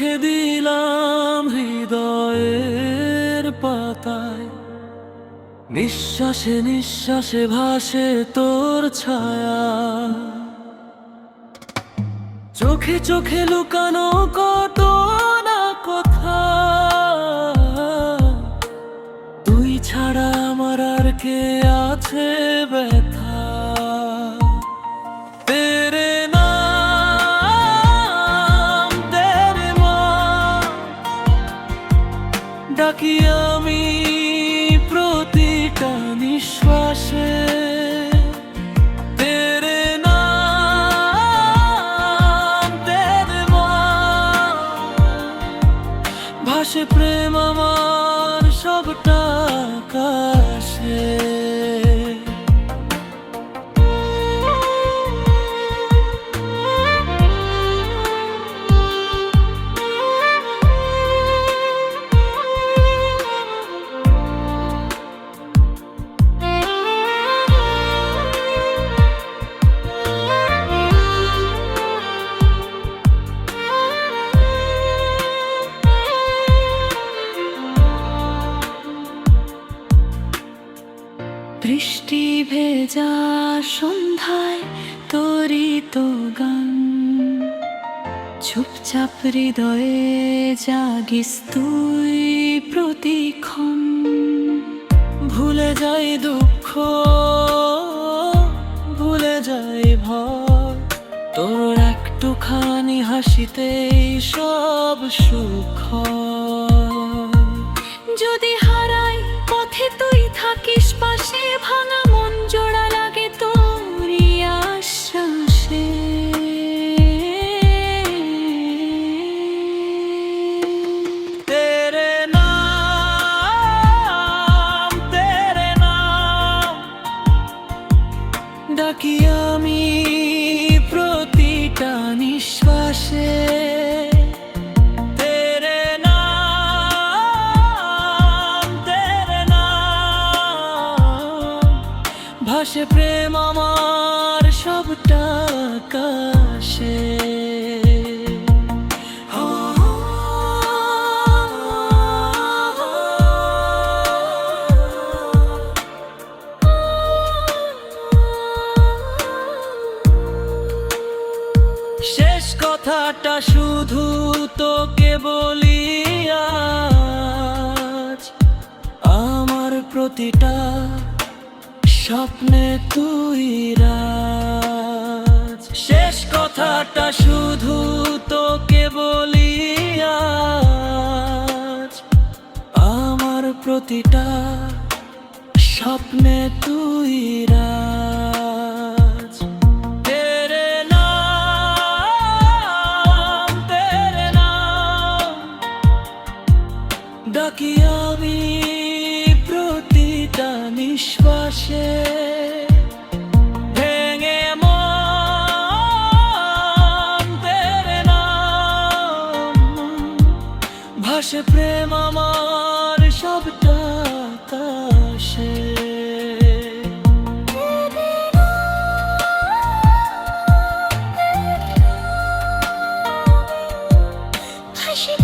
লিখে দিলাম হৃদয়ের পাতায়, নিঃশ্বাসে নিঃশ্বাসে ভাসে তোর ছায়া। চোখে চোখে লুকানো কত না কথা, তুই ছাড়া আমার আর কে আছে ব্যথা। তেরে নাম তেরে মা ডাকি আমি প্রতিটা নিঃশ্বাসে। তেরে নাম তেরে মা ভাসে প্রেম আমার সবটা আকাশে। বৃষ্টি ভেজা সন্ধ্যায় তোরই তো গান, চুপচাপ হৃদয়ে জাগিস তুই প্রতিক্ষণ। ভুলে যাই দুঃখ, ভুলে যাই ভয়, তোর একটুখানি হাসিতেই সব সুখ হয়। যদি হারাই পথে তুই থাকিস পাশে, ভাঙা মন জোড়া লাগে তোরই আশ্বাসে। তেরে নাম ডাকি আমি প্রতিটা নিঃশ্বাসে। ভাসে প্রেম আমার সবটা আকাশে। শেষ কথাটা শুধু তোকে বলি আজ, আমার প্রতিটা স্বপ্নে তুই রাজ। শেষ কথাটা শুধু তোকে বলি আজ, আমার প্রতিটা স্বপ্নে তুই রাজ। তেরে নাম ডাকি আমি প্রতিটা নিঃশ্বাসে। ভেঙে মন তেরে নাম ভাসে প্রেম আমার সবটা আকাশে। হাসি